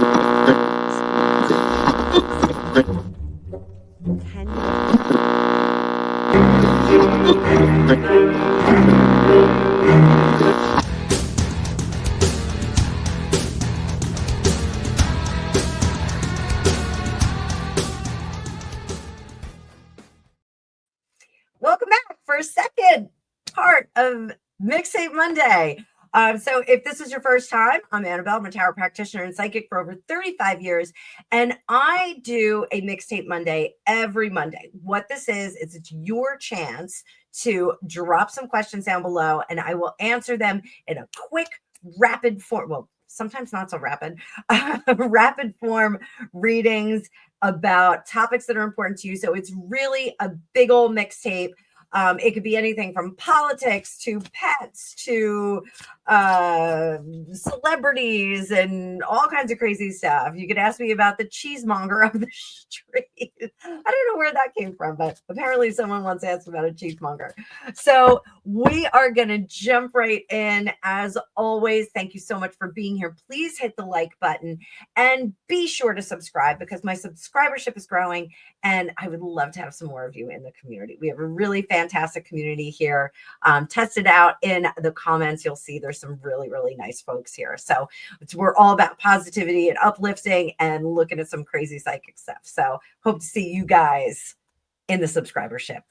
Welcome back for a second part of Mixtape Monday. So if this is your first time, I'm Annabelle. I'm a tarot practitioner and psychic for over 35 years. And I do a Mixtape Monday every Monday. What this is it's your chance to drop some questions down below and I will answer them in a quick, rapid form. Well, sometimes not so rapid, rapid form readings about topics that are important to you. So it's really a big old mixtape. It could be anything from politics to pets to celebrities and all kinds of crazy stuff. You could ask me about the cheesemonger of the street. I don't know where that came from, but apparently someone once asked about a cheesemonger. So we are going to jump right in. As always, thank you so much for being here. Please hit the like button and be sure to subscribe because my subscribership is growing and I would love to have some more of you in the community. We have a really fantastic community here. Test it out in the comments. You'll see there's some really, really nice folks here. So we're all about positivity and uplifting and looking at some crazy psychic stuff. So hope to see you guys in the subscribership.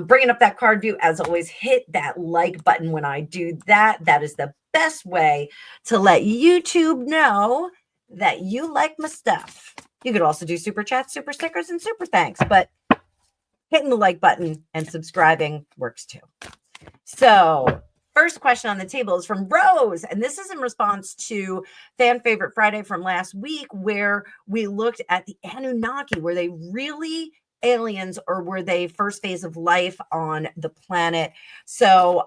Bringing up that card view, as always, hit that like button when I do that. That is the best way to let YouTube know that you like my stuff. You could also do super chats, super stickers, and super thanks, but hitting the like button and subscribing works too. So first question on the table is from Rose, and this is in response to Fan Favorite Friday from last week, where we looked at the Anunnaki. Were they really aliens or were they first phase of life on the planet? So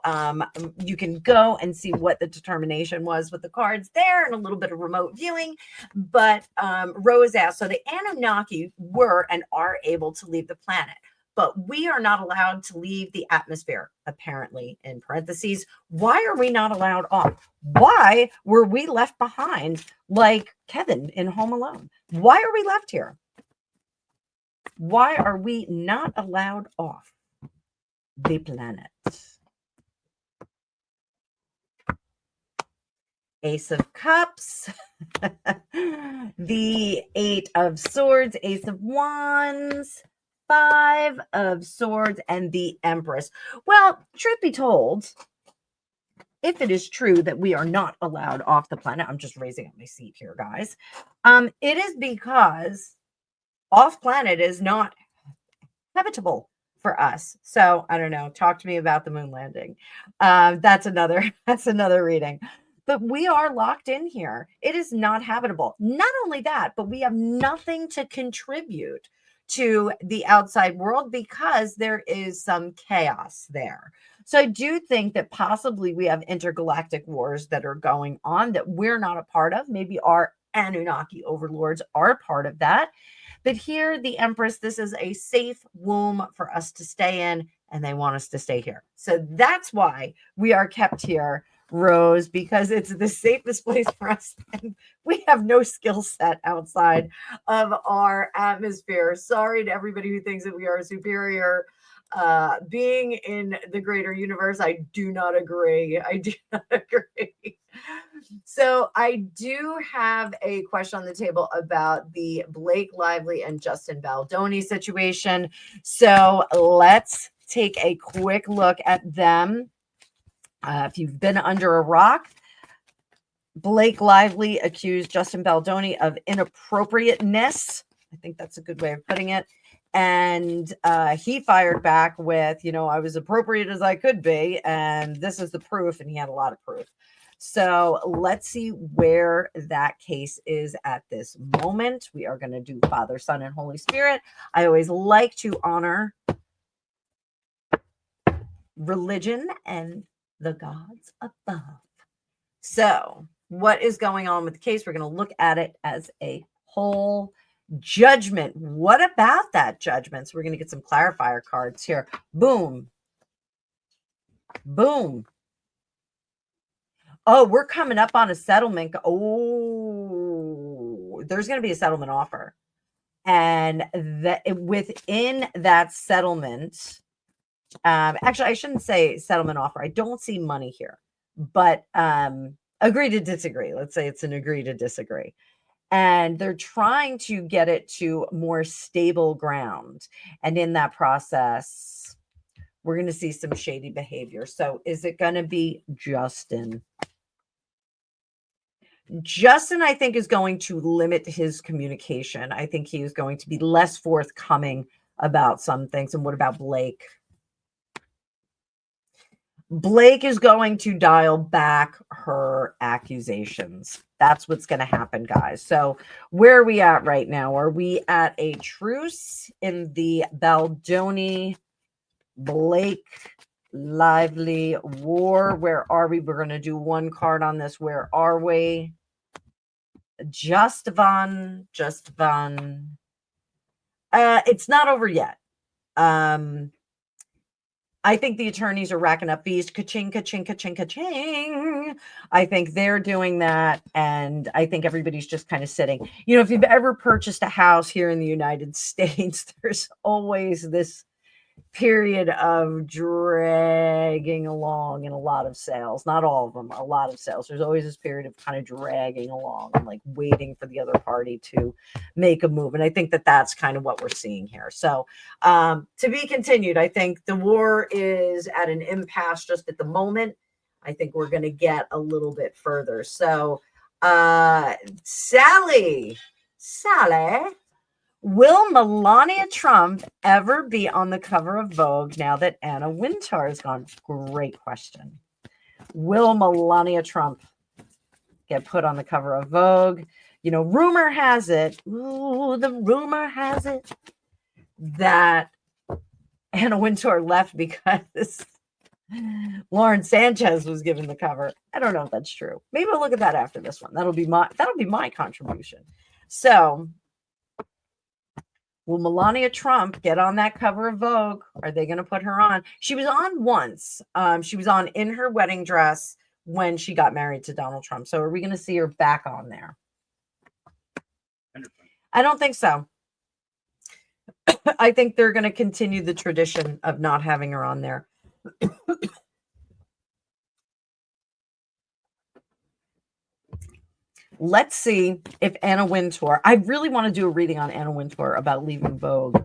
you can go and see what the determination was with the cards there and a little bit of remote viewing. But Rose asked, so the Anunnaki were and are able to leave the planet, but we are not allowed to leave the atmosphere, apparently, in parentheses. Why are we not allowed off? Why were we left behind like Kevin in Home Alone? Why are we left here? Why are we not allowed off the planet? Ace of Cups, the Eight of Swords, Ace of Wands, Five of Swords, and the Empress. Well, truth be told, if it is true that we are not allowed off the planet, I'm just raising up my seat here, guys. It is because off planet is not habitable for us. So I don't know. Talk to me about the moon landing. That's another reading. But we are locked in here. It is not habitable. Not only that, but we have nothing to contribute to the outside world because there is some chaos there. So I do think that possibly we have intergalactic wars that are going on that we're not a part of. Maybe our Anunnaki overlords are part of that. But here, the Empress, this is a safe womb for us to stay in, and they want us to stay here. So that's why we are kept here, Rose, because it's the safest place for us. And we have no skill set outside of our atmosphere. Sorry to everybody who thinks that we are superior being in the greater universe. I do not agree. I do not agree. So I do have a question on the table about the Blake Lively and Justin Baldoni situation. So let's take a quick look at them. If you've been under a rock, Blake Lively accused Justin Baldoni of inappropriateness. I think that's a good way of putting it. And he fired back with, I was appropriate as I could be. And this is the proof. And he had a lot of proof. So let's see where that case is at this moment. We are going to do Father, Son, and Holy Spirit. I always like to honor religion and the gods above. So what is going on with the case? We're going to look at it as a whole. Judgment. What about that judgment? So we're going to get some clarifier cards here. Boom. Boom. Oh, we're coming up on a settlement. Oh, there's going to be a settlement offer. And that within that settlement, actually, I shouldn't say settlement offer. I don't see money here, but agree to disagree. Let's say it's an agree to disagree. And they're trying to get it to more stable ground. And in that process, we're going to see some shady behavior. So is it going to be Justin? Justin, I think, is going to limit his communication. I think he is going to be less forthcoming about some things. And what about Blake? Blake is going to dial back her accusations. That's what's going to happen, guys. So where are we at right now? Are we at a truce in the Baldoni Blake Lively war? Where are we? We're going to do one card on this. Where are we? Just Van. It's not over yet. I think the attorneys are racking up fees. Ka-ching, ka-ching, ka-ching, ka-ching. I think they're doing that. And I think everybody's just kind of sitting. You know, if you've ever purchased a house here in the United States, there's always this period of dragging along in a lot of sales. Not all of them, a lot of sales. There's always this period of kind of dragging along and like waiting for the other party to make a move. And I think that that's kind of what we're seeing here. So to be continued. I think the war is at an impasse just at the moment. I think we're going to get a little bit further. So Sally, will Melania Trump ever be on the cover of Vogue now that Anna Wintour is gone? Great question. Will Melania Trump get put on the cover of Vogue? You know, rumor has it that Anna Wintour left because Lauren Sanchez was given the cover. I don't know if that's true. Maybe we'll look at that after this one. That'll be my contribution. So will Melania Trump get on that cover of Vogue? Are they going to put her on? She was on once. She was on in her wedding dress when she got married to Donald Trump. So are we going to see her back on there? I don't think so. I think they're going to continue the tradition of not having her on there. Let's see if Anna Wintour, I really want to do a reading on Anna Wintour about leaving Vogue.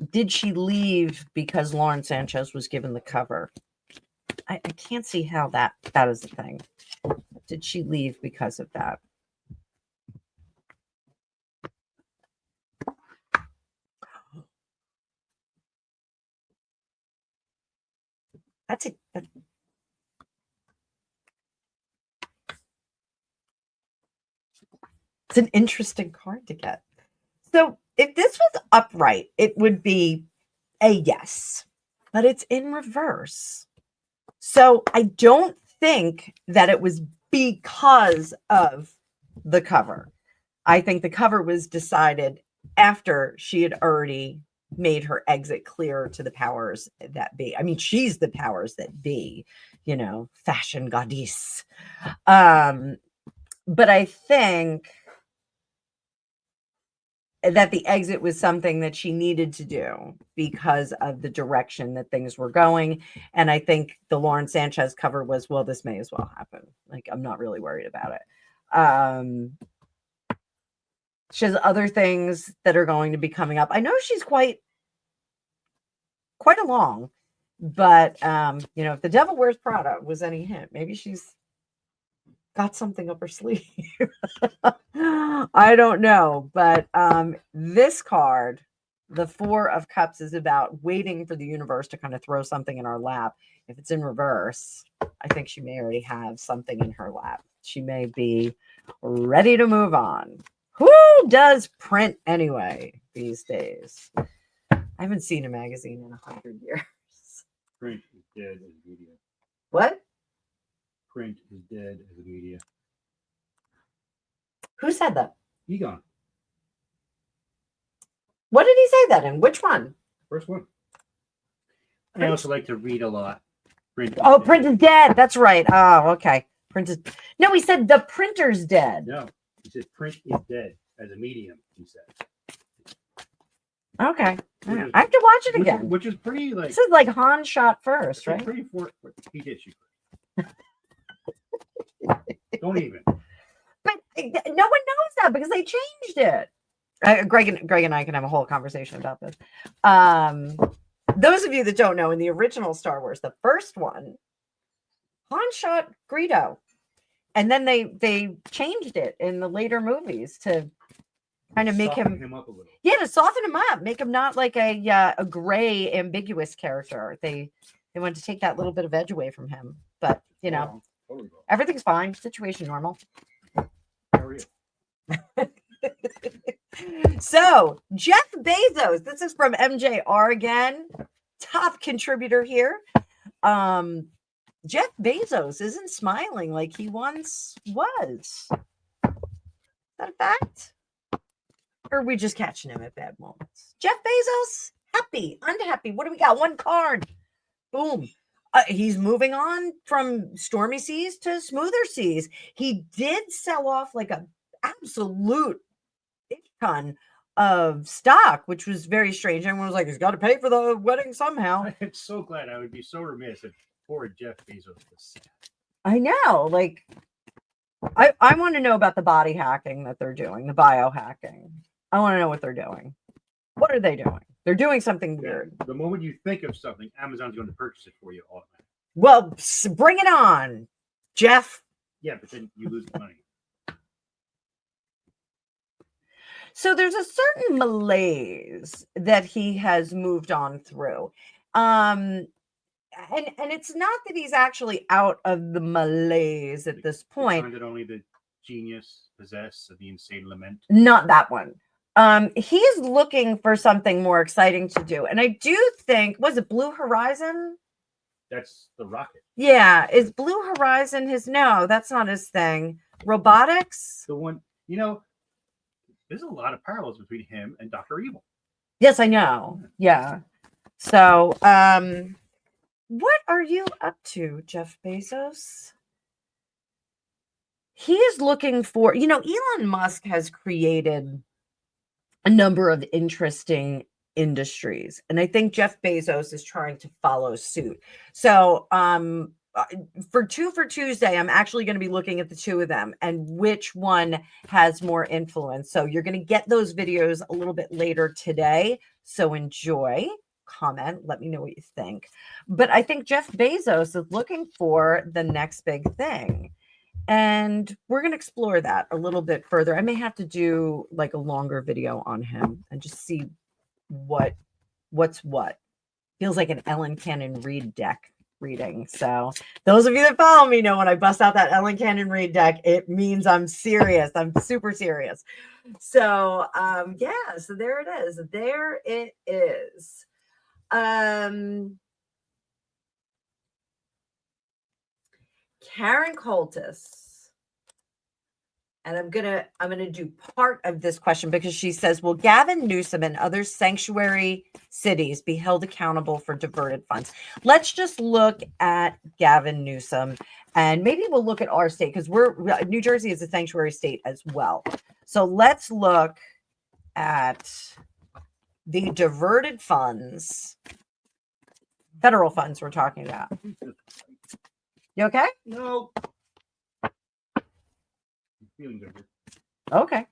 Did she leave because Lauren Sanchez was given the cover? I can't see how that is the thing. Did she leave because of that? That's it. It's an interesting card to get. So if this was upright, it would be a yes, but it's in reverse. So I don't think that it was because of the cover. I think the cover was decided after she had already made her exit clear to the powers that be. I mean, she's the powers that be, you know, fashion goddess. But I think that the exit was something that she needed to do because of the direction that things were going. And I think the Lauren Sanchez cover was, well, this may as well happen. Like, I'm not really worried about it. She has other things that are going to be coming up. I know she's quite along, but you know, if the Devil Wears Prada was any hint, maybe she's got something up her sleeve. I don't know, but this card, the Four of Cups, is about waiting for the universe to kind of throw something in our lap. If it's in reverse, I think she may already have something in her lap. She may be ready to move on. Who does print anyway these days? I haven't seen a magazine in 100 years. Print is dead as media. What? Print is dead as a media. Who said that? Egon. What did he say that in? Which one? First one. Print? I also like to read a lot. Print Print is dead. That's right. Oh, okay. Print is no. He said the printer's dead. No, he said print is dead as a medium. He said. Okay, Which is- I have to watch it again. Which is pretty like. This is like Han shot first, it's right? Pretty for he did shoot first. Don't even. But no one knows that because they changed it. Greg and I can have a whole conversation about this. Those of you that don't know, in the original Star Wars, the first one, Han shot Greedo, and then they changed it in the later movies to kind of make him up a little. Yeah, to soften him up, make him not like a gray, ambiguous character. They wanted to take that little bit of edge away from him, but you know, everything's fine. Situation normal. How are you? So, Jeff Bezos, this is from MJR again, top contributor here. Jeff Bezos isn't smiling like he once was. Is that a fact? Or are we just catching him at bad moments? Jeff Bezos, happy, unhappy. What do we got? One card. Boom. He's moving on from stormy seas to smoother seas. He did sell off like an absolute ton of stock, which was very strange. Everyone was like, he's got to pay for the wedding somehow. I'm so glad. I would be so remiss if poor Jeff Bezos was sad. I know. Like, I want to know about the body hacking that they're doing, the biohacking. I want to know what they're doing. What are they doing? They're doing something weird. The moment you think of something, Amazon's going to purchase it for you automatically. Well, bring it on, Jeff. Yeah, but then you lose the money. So there's a certain malaise that he has moved on through. And it's not that he's actually out of the malaise at this point. That only the genius possess of the insane lament. Not that one. He's looking for something more exciting to do. And I do think, was it Blue Horizon? That's the rocket. Yeah. Is Blue Horizon his? No, that's not his thing. Robotics? The one, there's a lot of parallels between him and Dr. Evil. Yes, I know. Yeah. So, what are you up to, Jeff Bezos? He is looking for, Elon Musk has created a number of interesting industries. And I think Jeff Bezos is trying to follow suit. So, for Tuesday, I'm actually going to be looking at the two of them and which one has more influence. So you're going to get those videos a little bit later today. So enjoy, comment, let me know what you think. But I think Jeff Bezos is looking for the next big thing. And we're going to explore that a little bit further. I may have to do like a longer video on him and just see what's what. Feels like an Ellen Cannon Reed deck reading. So those of you that follow me know when I bust out that Ellen Cannon Reed deck, it means I'm serious. I'm super serious. So yeah, so there it is. There it is. Karen Coltis. And I'm gonna do part of this question because she says, will Gavin Newsom and other sanctuary cities be held accountable for diverted funds? Let's just look at Gavin Newsom and maybe we'll look at our state because New Jersey is a sanctuary state as well. So let's look at the diverted funds, federal funds we're talking about. You okay? No. Feeling good. Okay.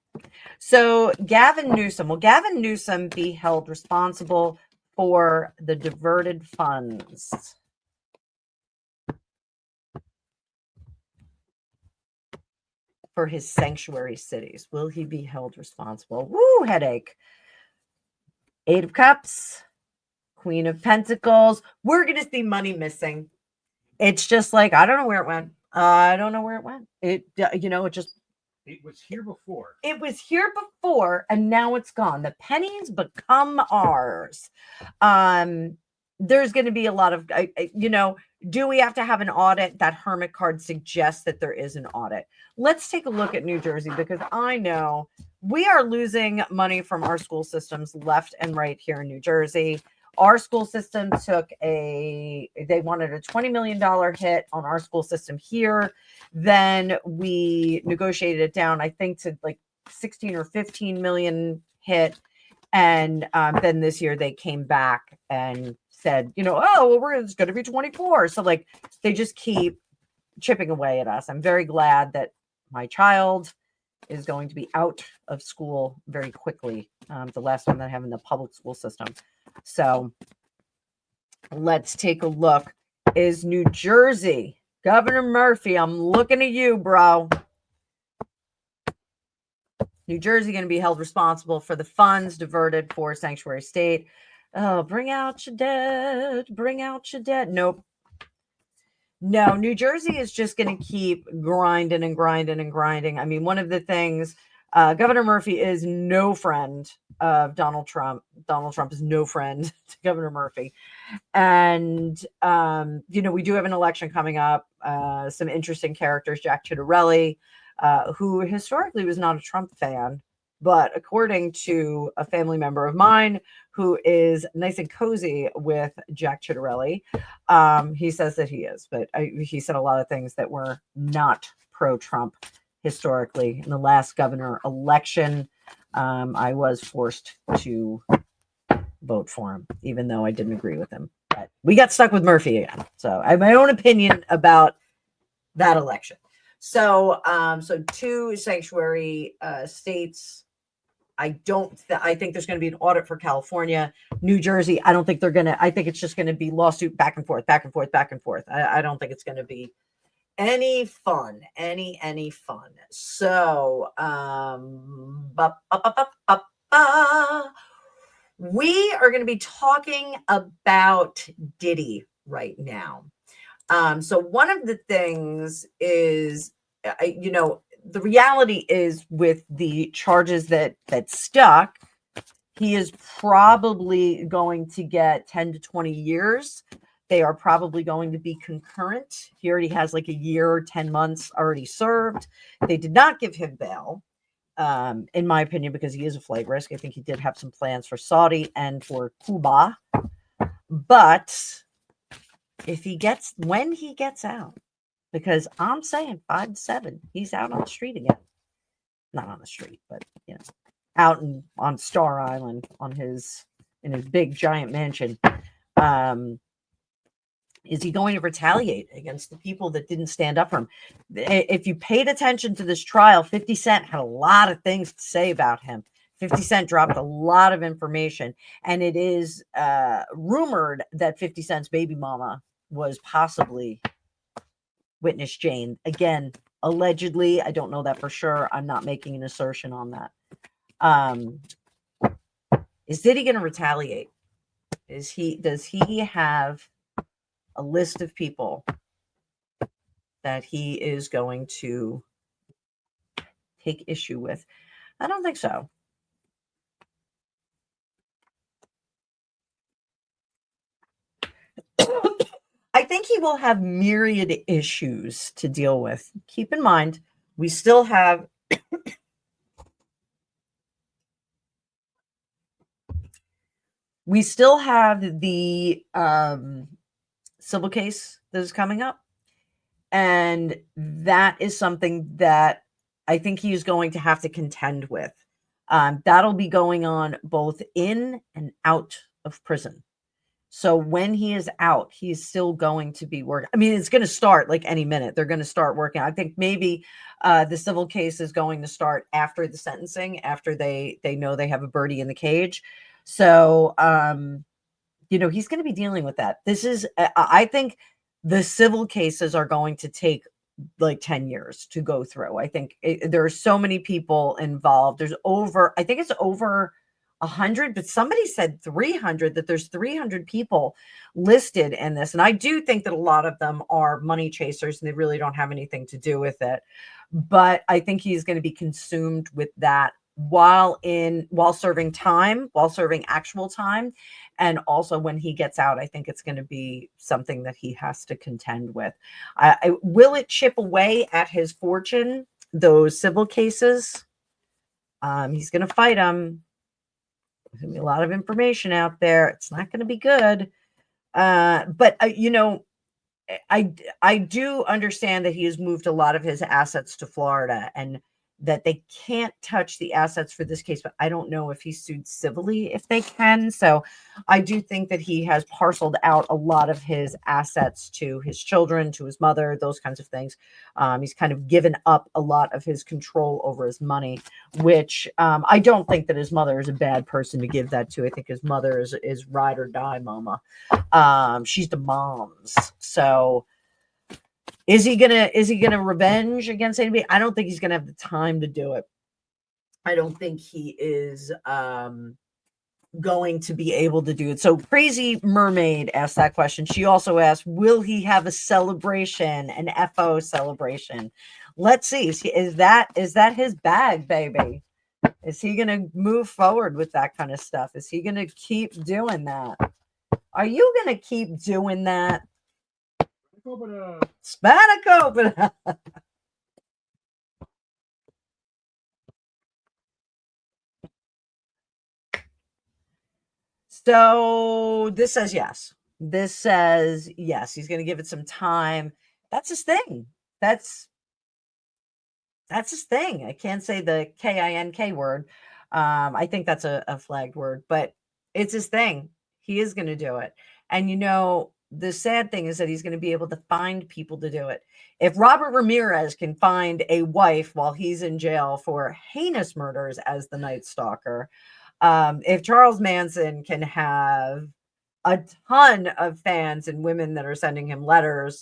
So Gavin Newsom, will Gavin Newsom be held responsible for the diverted funds? For his sanctuary cities? Will he be held responsible? Woo, headache. 8 of Cups, Queen of Pentacles. We're going to see money missing. It's just like, I don't know where it went. I don't know where it went. It just. It was here before. It was here before, and now it's gone. The pennies become ours. There's going to be a lot of, do we have to have an audit? That Hermit card suggests that there is an audit. Let's take a look at New Jersey because I know we are losing money from our school systems left and right here in New Jersey. Our school system they wanted a $20 million hit on our school system here. Then we negotiated it down, I think, to like 16 or 15 million hit. And then this year they came back and said, oh, well, it's going to be 24. So like they just keep chipping away at us. I'm very glad that my child is going to be out of school very quickly. The last one that I have in the public school system. So let's take a look. Is New Jersey, Governor Murphy, I'm looking at you, bro. New Jersey going to be held responsible for the funds diverted for sanctuary state. Oh, bring out your dead. Bring out your dead. Nope. No, New Jersey is just going to keep grinding and grinding and grinding. I mean, one of the things, Governor Murphy is no friend of Donald Trump. Donald Trump is no friend to Governor Murphy. And, we do have an election coming up. Some interesting characters, Jack Ciattarelli, who historically was not a Trump fan, but according to a family member of mine who is nice and cozy with Jack Ciattarelli, he says that he is, but he said a lot of things that were not pro-Trump historically. In the last governor election, I was forced to vote for him, even though I didn't agree with him. But we got stuck with Murphy again. So I have my own opinion about that election. So, two sanctuary states. I think there's going to be an audit for California. New Jersey, I don't think they're going to. I think it's just going to be lawsuit back and forth, back and forth, back and forth. I don't think it's going to be any fun, any fun. So, we are going to be talking about Diddy right now. So one of the things is, the reality is with the charges that stuck, he is probably going to get 10 to 20 years. They are probably going to be concurrent. He already has like a year, 10 months already served. They did not give him bail, in my opinion, because he is a flight risk. I think he did have some plans for Saudi and for Cuba. But when he gets out, because I'm saying 5 to 7, he's out on the street again. Not on the street, but out on Star Island in his big giant mansion. Is he going to retaliate against the people that didn't stand up for him? If you paid attention to this trial, 50 Cent had a lot of things to say about him. 50 Cent dropped a lot of information, and it is rumored that 50 Cent's baby mama was possibly Witness Jane. Again, allegedly, I don't know that for sure. I'm not making an assertion on that. Is Diddy going to retaliate? Does he have a list of people that he is going to take issue with? I don't think so. I think he will have myriad issues to deal with. Keep in mind, we still have the civil case that is coming up. And that is something that I think he is going to have to contend with. That'll be going on both in and out of prison. So when he is out, he's still going to be working. I mean, it's going to start like any minute. They're going to start working. I think maybe the civil case is going to start after the sentencing, after they know they have a birdie in the cage. So, he's going to be dealing with that. This is, I think the civil cases are going to take like 10 years to go through. I think there are so many people involved. I think it's over 100, but somebody said 300, that there's 300 people listed in this. And I do think that a lot of them are money chasers and they really don't have anything to do with it. But I think he's going to be consumed with that while serving actual time. And also when he gets out, I think it's going to be something that he has to contend with. Will it chip away at his fortune, those civil cases? He's going to fight them. There's going to be a lot of information out there. It's not going to be good. But I do understand that he has moved a lot of his assets to Florida and that they can't touch the assets for this case, but I don't know if he's sued civilly if they can. So I do think that he has parceled out a lot of his assets to his children, to his mother, those kinds of things. He's kind of given up a lot of his control over his money, which I don't think that his mother is a bad person to give that to. I think his mother is ride or die mama. She's the mom's. So is he gonna revenge against anybody? I don't think he's gonna have the time to do it. I don't think he is going to be able to do it. So Crazy Mermaid asked that question. She also asked, will he have a celebration, an FO celebration? Let's see. Is that his bag, baby? Is he gonna move forward with that kind of stuff? Is he gonna keep doing that? Are you gonna keep doing that? Spanakopita. So this says yes. This says yes. He's going to give it some time. That's his thing. That's his thing. I can't say the KINK word. I think that's a flagged word, but it's his thing. He is going to do it. And the sad thing is that he's going to be able to find people to do it. If Robert Ramirez can find a wife while he's in jail for heinous murders as the Night Stalker, if Charles Manson can have a ton of fans and women that are sending him letters,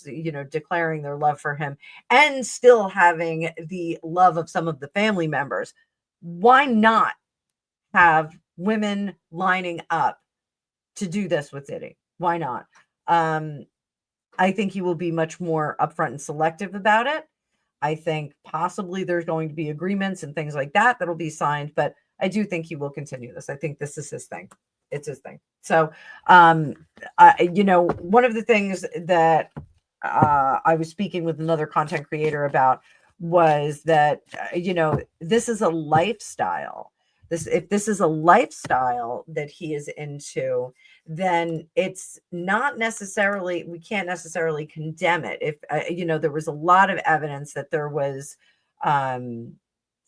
declaring their love for him and still having the love of some of the family members, why not have women lining up to do this with Diddy? Why not? I think he will be much more upfront and selective about it. I think possibly there's going to be agreements and things like that that'll be signed, but I do think he will continue this. I think this is his thing. It's his thing. So, one of the things that I was speaking with another content creator about was that, this is a lifestyle. If this is a lifestyle that he is into, then it's not necessarily, we can't necessarily condemn it. If, there was a lot of evidence that there was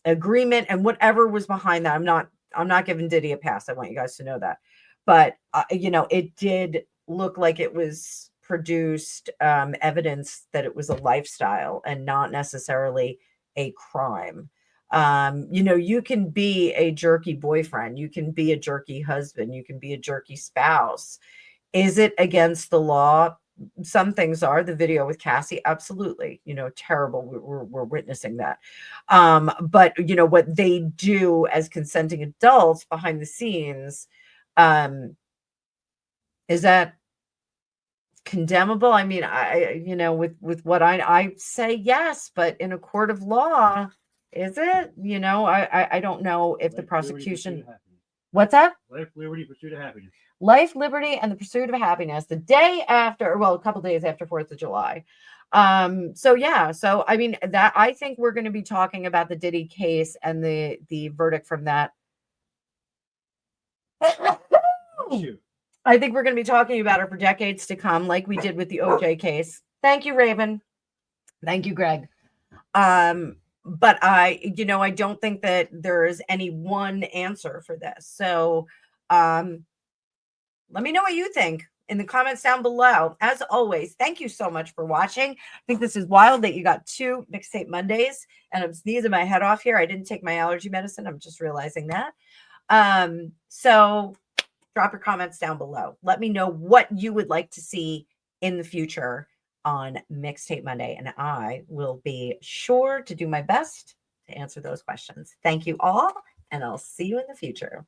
agreement and whatever was behind that. I'm not giving Diddy a pass. I want you guys to know that. But, it did look like it was produced evidence that it was a lifestyle and not necessarily a crime. You can be a jerky boyfriend, you can be a jerky husband, you can be a jerky spouse. Is it against the law? Some things are. The video with Cassie, absolutely, terrible. We're witnessing that. But what they do as consenting adults behind the scenes, is that condemnable? I mean, with what I say, yes, but in a court of law, is it? I don't know if the prosecution. What's that? Life, liberty, pursuit of happiness. Life, liberty, and the pursuit of happiness. The day after, well, a couple days after 4th of July. So yeah, so I mean that I think we're going to be talking about the Diddy case and the verdict from that. I think we're going to be talking about it for decades to come, like we did with the OJ case. Thank you, Raven. Thank you, Greg. But I don't think that there is any one answer for this. So let me know what you think in the comments down below. As always, thank you so much for watching. I think this is wild that you got 2 Mixtape Mondays, and I'm sneezing my head off here. I didn't take my allergy medicine. I'm just realizing that. So drop your comments down below. Let me know what you would like to see in the future on Mixtape Monday, and I will be sure to do my best to answer those questions. Thank you all, and I'll see you in the future.